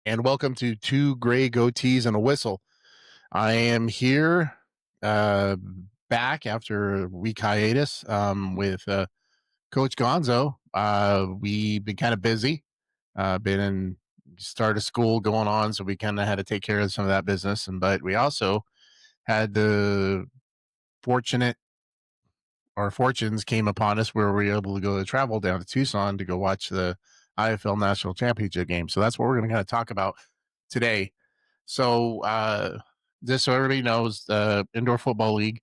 and welcome to Two Gray Goatees and a Whistle. I am here uh, back after a week hiatus with Coach Gonzo. We've been kind of busy, been in start of school going on, so we kind of had to take care of some of that business. But we also had the fortunate our fortunes came upon us where we were able to go to travel down to Tucson to go watch the IFL National Championship game. So that's what we're going to kind of talk about today. So, just so everybody knows, the Indoor Football League,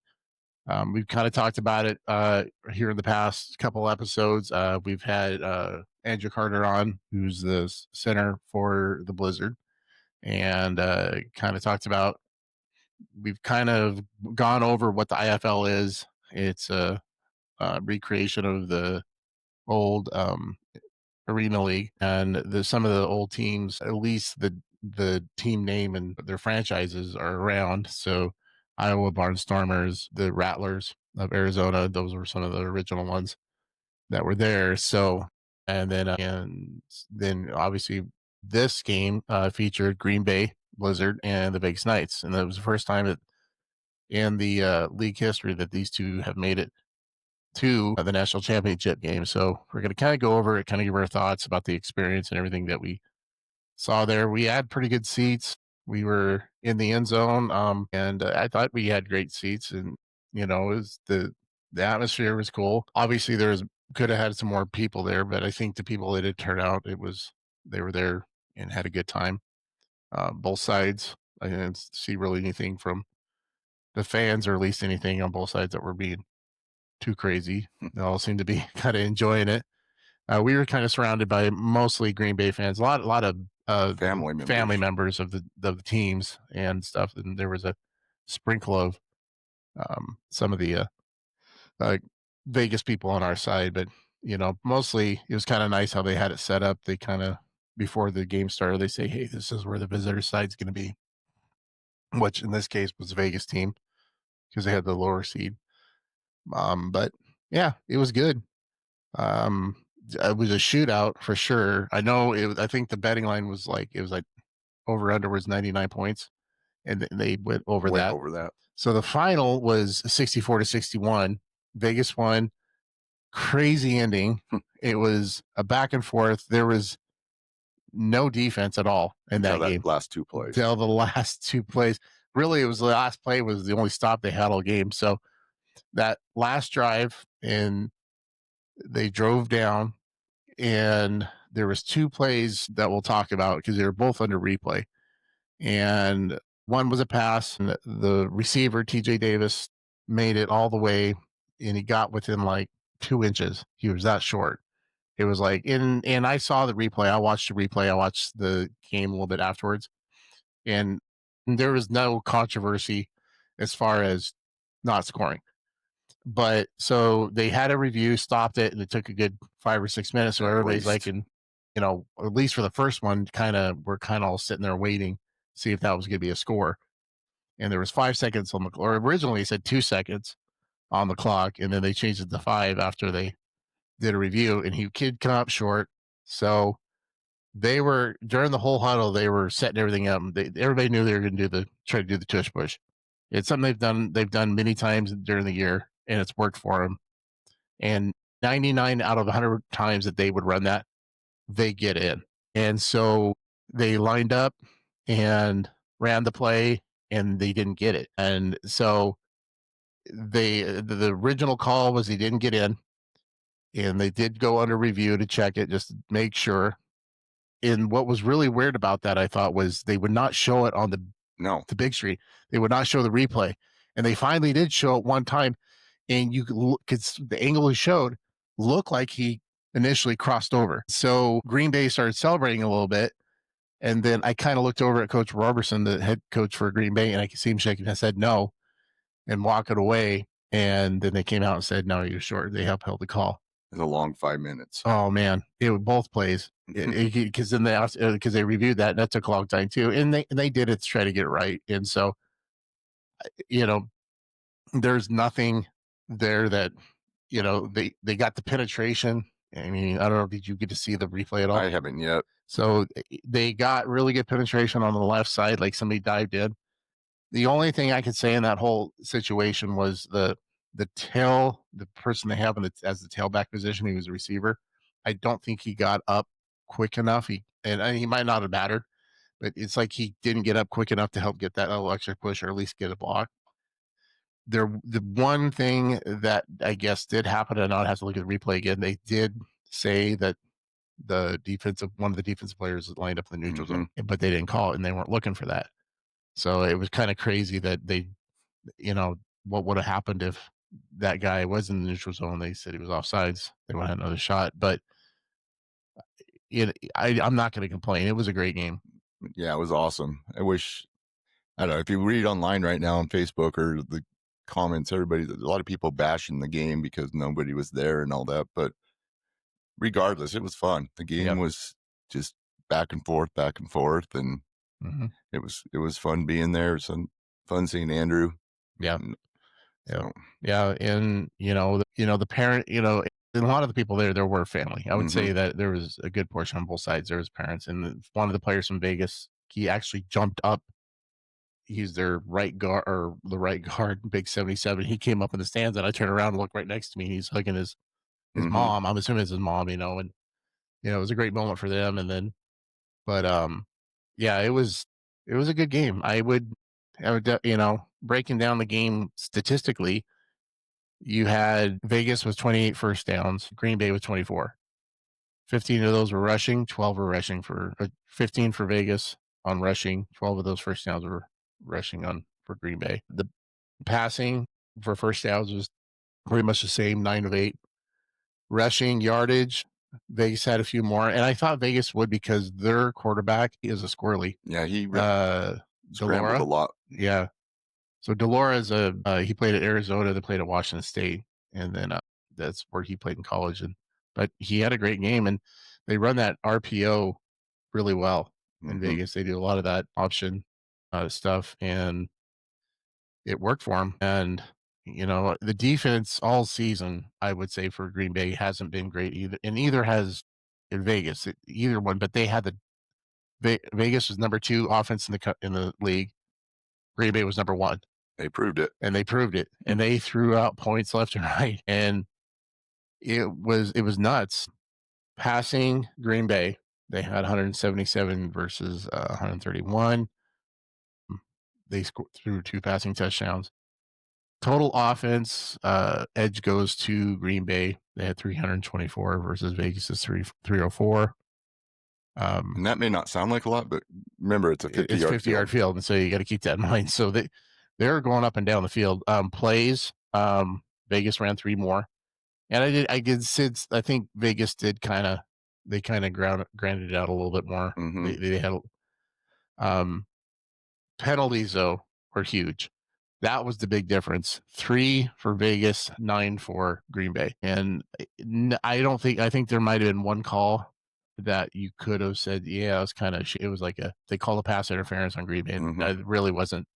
we've kind of talked about it here in the past couple episodes. We've had Andrew Carter on, who's the center for the Blizzard, and kind of talked about, we've kind of gone over what the IFL is. It's a recreation of the old Arena League, and some of the old teams, at least the team name and their franchises are around. So Iowa Barnstormers, the Rattlers of Arizona, those were some of the original ones that were there. So and then obviously this game featured Green Bay Blizzard and the Vegas Knights, and that was the first time in the league history that these two have made it to the national championship game. So we're going to kind of go over it, kind of give our thoughts about the experience and everything that we saw there. We had pretty good seats. We were in the end zone, and I thought we had great seats, and it was the atmosphere was cool. Obviously, could have had some more people there, but I think the people that did turn out, they were there and had a good time. Both sides, I didn't see really anything from the fans, or at least anything on both sides that were being too crazy. They all seem to be kind of enjoying it. We were kind of surrounded by mostly Green Bay fans, a lot of family members of the teams and stuff. And there was a sprinkle of some of the uh, Vegas people on our side, but mostly it was kind of nice how they had it set up. They kind of, before the game started, they say, "Hey, this is where the visitor side's going to be," which in this case was the Vegas team because they had the lower seed. But yeah, it was good. Um, it was a shootout for sure. I know it was, I think the betting line was like, it was like over under was 99 points, and they went over that. So the final was 64-61. Vegas won. Crazy ending. It was a back and forth. There was no defense at all in that game. Last two plays. Till the last two plays. Really, it was the last play was the only stop they had all game. So that last drive, and they drove down, and there was two plays that we'll talk about because they were both under replay. And one was a pass, and the receiver, TJ Davis, made it all the way, and he got within like 2 inches. He was that short. It was like, and I saw the replay. I watched the replay. I watched the game a little bit afterwards, and there was no controversy as far as not scoring. But so they had a review, stopped it, and it took a good 5 or 6 minutes. So everybody's like, and at least for the first one, we're kind of all sitting there waiting to see if that was going to be a score. And there was 5 seconds on the, or originally it said 2 seconds on the clock, and then they changed it to 5 after they did a review, and he kid come up short. So they were, during the whole huddle, they were setting everything up. Everybody knew they were going to try to do the tush push. It's something they've done many times during the year, and it's worked for them. And 99 out of 100 times that they would run that, they get in. And so they lined up and ran the play, and they didn't get it. And so the original call was he didn't get in, and they did go under review to check it just to make sure. And what was really weird about that, I thought, was they would not show it on the big screen. They would not show the replay, and they finally did show it one time, and you could look, because the angle he showed looked like he initially crossed over. So Green Bay started celebrating a little bit, and then I kind of looked over at Coach Robertson, the head coach for Green Bay, and I could see him shaking his head no and walking away. And then they came out and said, "No, you're short." They upheld the call. It's a long 5 minutes. Oh man, it was both plays, because then because they reviewed that, and that took a long time too, and they did it to try to get it right. And so, there's nothing there that they got the penetration I mean, I don't know. Did you get to see the replay at all? I haven't yet. So they got really good penetration on the left side, like somebody dived in. The only thing I could say in that whole situation was the person they have as the tailback position. He was a receiver. I don't think he got up quick enough. He might not have mattered, but it's like he didn't get up quick enough to help get that little extra push or at least get a block. The one thing that I guess did happen, and I'll have to look at the replay again. They did say that one of the defensive players lined up in the neutral zone, but they didn't call it, and they weren't looking for that. So it was kind of crazy that what would have happened if that guy was in the neutral zone? They said he was offsides. They would have had another shot, but I'm not going to complain. It was a great game. Yeah, it was awesome. I don't know, if you read online right now on Facebook or the comments, a lot of people bashing the game because nobody was there and all that. But regardless, it was fun. The game was just back and forth, and it was fun being there. It was fun seeing Andrew. Yeah. Yeah. And the parent, and a lot of the people there were family. I would say that there was a good portion on both sides. There was parents, and one of the players from Vegas, he actually jumped up. He's their right guard, big 77. He came up in the stands, and I turned around and looked right next to me. He's hugging his mom. I'm assuming it's his mom, and it was a great moment for them. And then, but yeah, it was a good game. I would, breaking down the game statistically, you had Vegas with 28 first downs, Green Bay with 24. 15 of those were rushing, 12 were rushing 15 for Vegas on rushing. 12 of those first downs were rushing for Green Bay. The passing for first downs was pretty much the same, 9 of 8. Rushing yardage, Vegas had a few more, and I thought Vegas would because their quarterback is a squirrely. Yeah, he scrambled a lot. Yeah. So Delora he played at Arizona, they played at Washington State, and then that's where he played in college. But he had a great game, and they run that RPO really well in Vegas. They do a lot of that option stuff, and it worked for him. And the defense all season, I would say for Green Bay hasn't been great either, and either has in Vegas, either one. But they had Vegas was number 2 offense in the league. Green Bay was number 1. They proved it. And they threw out points left and right. And it was nuts. Passing Green Bay, they had 177 versus 131. They threw 2 passing touchdowns. Total offense, edge goes to Green Bay. They had 324 versus Vegas's 304. And that may not sound like a lot, but remember, it's a 50-yard field, and so you got to keep that in mind. So they're going up and down the field. Plays, Vegas ran 3 more, and I think Vegas did kind of grounded it out a little bit more. They had penalties though were huge. That was the big difference. 3 for Vegas, 9 for Green Bay, and I think there might have been one call that you could have said, yeah, it was kind of, it was like they called a pass interference on Green Bay, and it really wasn't.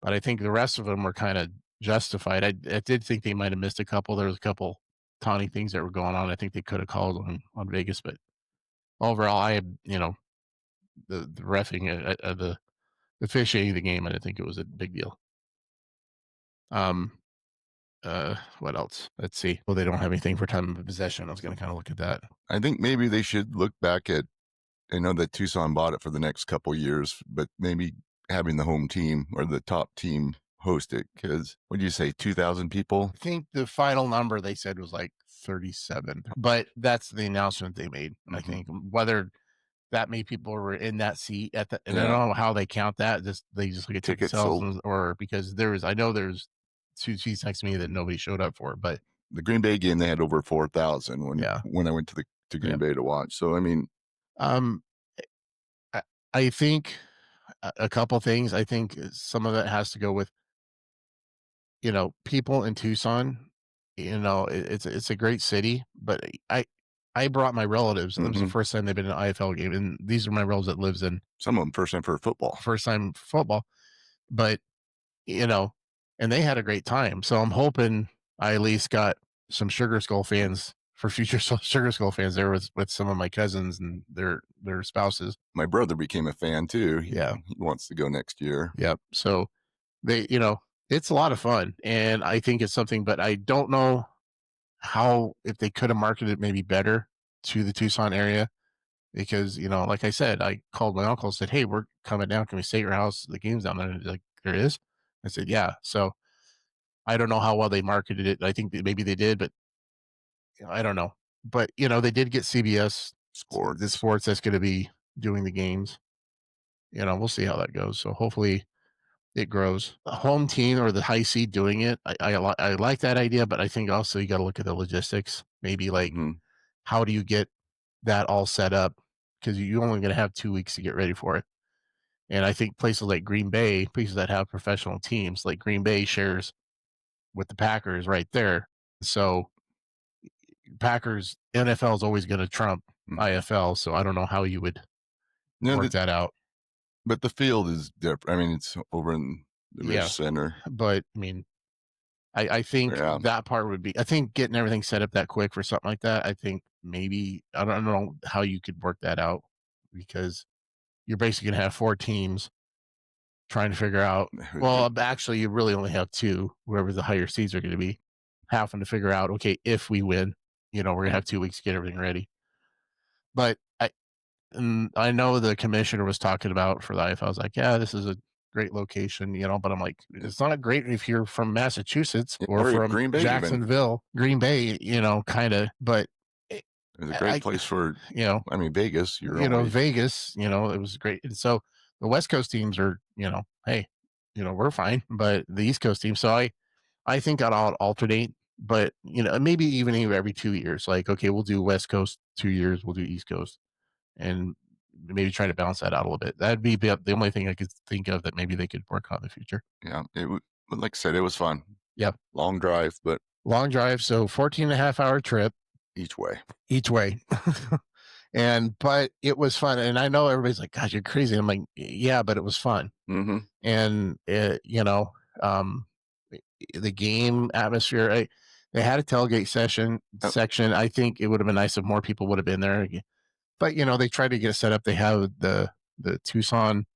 But I think the rest of them were kind of justified. I did think they might have missed a couple. There was a couple tawny things that were going on. I think they could have called on Vegas, but overall, the reffing, the officiating of the game, I didn't think it was a big deal. What else? Let's see. Well, they don't have anything for time of possession. I was going to kind of look at that. I think maybe they should look back at, I know that Tucson bought it for the next couple years, but maybe having the home team or the top team host it, because what did you say, 2,000 people? I think the final number they said was like 37, but that's the announcement they made. I think whether that many people were in that seat and I don't know how they count that. They just look at tickets sold, or because I know there's 2 seats next to me that nobody showed up for. But the Green Bay game, they had over 4,000 when I went to Green Bay to watch. So I mean, I think a couple things. I think some of it has to go with people in Tucson. It's a great city, but I brought my relatives, and it was the first time they've been in an IFL game, and these are my relatives that lives in. Some of them first time for football, but and they had a great time. So I'm hoping I at least got some Sugar Skull fans for future Sugar Skull fans there with some of my cousins and their spouses. My brother became a fan too. Yeah. He wants to go next year. Yep. So they, it's a lot of fun, and I think it's something, but I don't know how if they could have marketed it maybe better to the Tucson area because like I said, I called my uncle and said, "Hey, we're coming down. Can we stay at your house? The game's down there." And he's like, "There is." I said, "Yeah." So I don't know how well they marketed it. I think that maybe they did, but I don't know. But they did get CBS the Sports. sports that's going to be doing the games. We'll see how that goes. So hopefully it grows. A home team or the high seed doing it, I like that idea, but I think also you got to look at the logistics. Maybe like how do you get that all set up? Because you're only going to have 2 weeks to get ready for it. And I think places like Green Bay, places that have professional teams, like Green Bay shares with the Packers right there. So Packers NFL is always going to trump IFL. So I don't know how you would work that out. But the field is different. I mean, it's over in the Rich Center. But I mean, I think that part would be, I think getting everything set up that quick for something like that, I think maybe, I don't know how you could work that out because you're basically going to have 4 teams trying to figure out, well, actually, you really only have 2, whoever the higher seeds are going to be, having to figure out, okay, if we win, we're going to have 2 weeks to get everything ready. But I know the commissioner was talking about for the IFL. I was like, yeah, this is a great location, but I'm like, it's not great if you're from Massachusetts or from Green Bay, Jacksonville, Green Bay, kind of, but it's a great place for, I mean, Vegas, Vegas, it was great. And so the West Coast teams are, hey, we're fine, but the East Coast team. So I think I'll alternate, but maybe even every 2 years, like, okay, we'll do West Coast 2 years, we'll do East Coast. And maybe try to balance that out a little bit. That'd be the only thing I could think of that maybe they could work on in the future. Yeah, but like I said, it was fun. Yeah. Long drive, but long drive. So 14.5-hour trip each way. But it was fun. And I know everybody's like, gosh, you're crazy. I'm like, yeah, but it was fun. And the game atmosphere, they had a tailgate section. I think it would have been nice if more people would have been there. But they tried to get it set up. They have the Tucson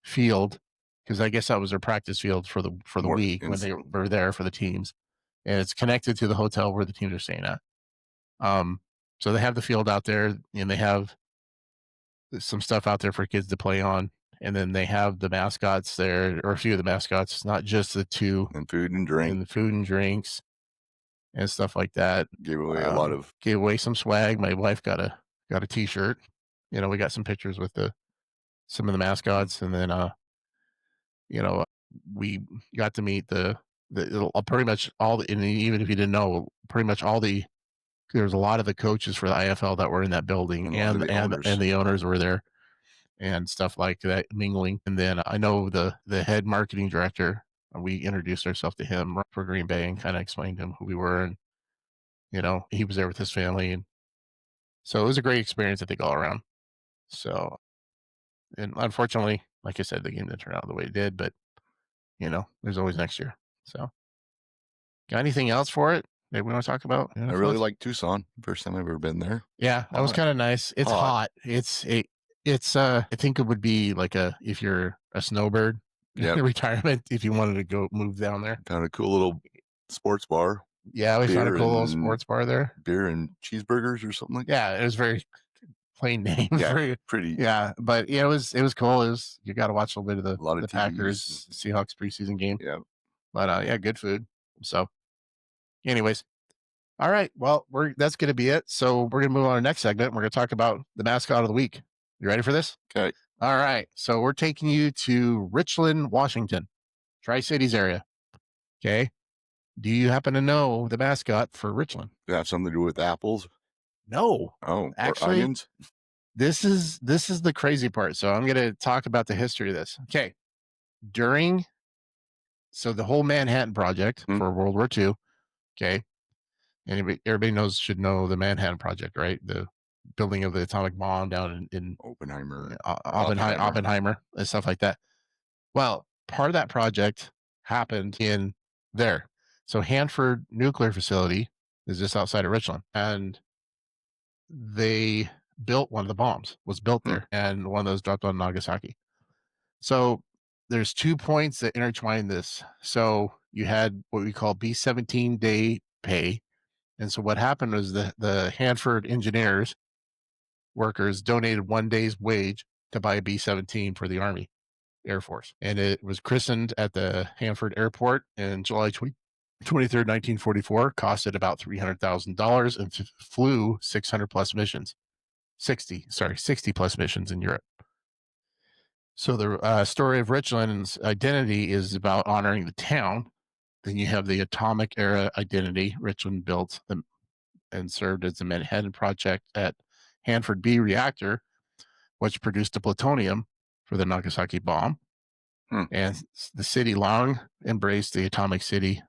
field because I guess that was their practice field for the week when they were there for the teams, and it's connected to the hotel where the teams are staying at. So they have the field out there, and they have some stuff out there for kids to play on, and then they have the mascots there, or a few of the mascots, not just the 2, and food and drinks and stuff like that. Gave away some swag. My wife got a T-shirt. We got some pictures with some of the mascots, and then we got to meet the pretty much all the, and even if you didn't know, pretty much all the, there's a lot of the coaches for the IFL that were in that building, and the owners were there and stuff like that, mingling. And then I know the head marketing director, we introduced ourselves to him for Green Bay and kind of explained to him who we were, and he was there with his family, and so it was a great experience, I think, all around. So, and unfortunately, like I said, the game didn't turn out the way it did, but there's always next year. So, got anything else for it that we want to talk about? I really like Tucson. First time I've ever been there. Yeah, that was kind of nice. It's hot. It's I think it would be like if you're a snowbird retirement, if you wanted to go move down there. Found a cool little sports bar. Yeah, we found a cool little sports bar there. Beer and cheeseburgers or something like that. Yeah, it was very plain name. Yeah, pretty. Yeah, but yeah, it was cool. You got to watch a little bit of the Packers Seahawks preseason game. Yeah, but yeah, good food. So, anyways, all right. Well, that's going to be it. So we're going to move on to our next segment. We're going to talk about the mascot of the week. You ready for this? Okay. All right. So we're taking you to Richland, Washington, Tri-Cities area. Okay. Do you happen to know the mascot for Richland? Does it have something to do with apples? No. Oh, actually, or onions? This is the crazy part. So I'm going to talk about the history of this. Okay. So the whole Manhattan Project for World War II. Okay. Everybody should know the Manhattan Project, right? The building of the atomic bomb down in Oppenheimer and stuff like that. Well, part of that project happened in there. So Hanford Nuclear Facility is just outside of Richland. And they built one of the bombs, was built Hmm. there, and one of those dropped on Nagasaki. So there's 2 points that intertwine this. So you had what we call B-17 day pay, and so what happened was the Hanford engineers workers donated 1 day's wage to buy a B-17 for the Army Air Force, and it was christened at the Hanford Airport in July 23rd, 1944, costed about $300,000 and flew 600 plus missions. 60 plus missions in Europe. So the story of Richland's identity is about honoring the town. Then you have the atomic era identity. Richland built and served as the Manhattan Project at Hanford B reactor, which produced the plutonium for the Nagasaki bomb. Hmm. And the city long embraced the atomic city.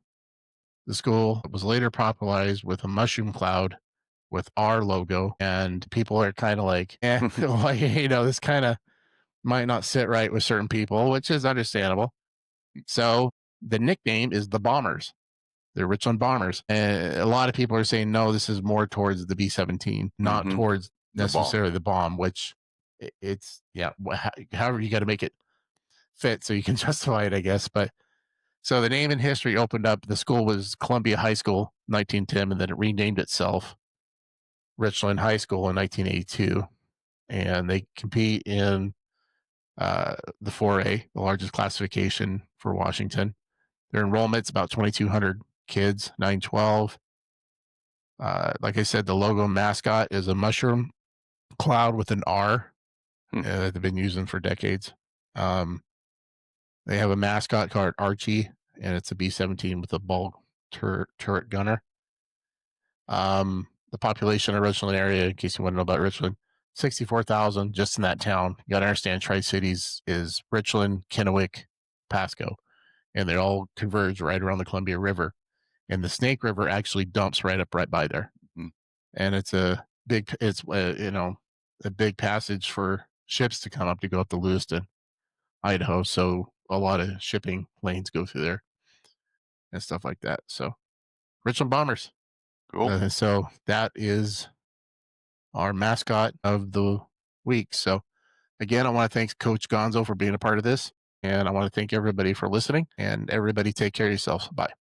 The school was later popularized with a mushroom cloud with our logo, and people are kind of like, this kind of might not sit right with certain people, which is understandable. So the nickname is the Bombers. They're Richland Bombers. And a lot of people are saying, no, this is more towards the B-17, not Hmm. towards The bomb. necessarily the bomb, which it's, yeah, however you got to make it fit so you can justify it, I guess. But so the name and history opened up. The school was Columbia High School, 1910, and then it renamed itself Richland High School in 1982. And they compete in the 4A, the largest classification for Washington. Their enrollment's about 2,200 kids, 912. Like I said, the logo mascot is a mushroom cloud with an R that they've been using for decades. They have a mascot called Archie, and it's a B-17 with a ball turret gunner. The population of Richland area, in case you want to know about Richland, 64,000 just in that town. You got to understand Tri-Cities is Richland, Kennewick, Pasco, and they all converge right around the Columbia River. And the Snake River actually dumps right by there. Mhm. And it's a big passage for ships to come up to go up to Lewiston, Idaho. So a lot of shipping lanes go through there and stuff like that. So Richland Bombers. Cool. So that is our mascot of the week. So again, I want to thank Coach Gonzo for being a part of this. And I want to thank everybody for listening, and everybody take care of yourselves. Bye.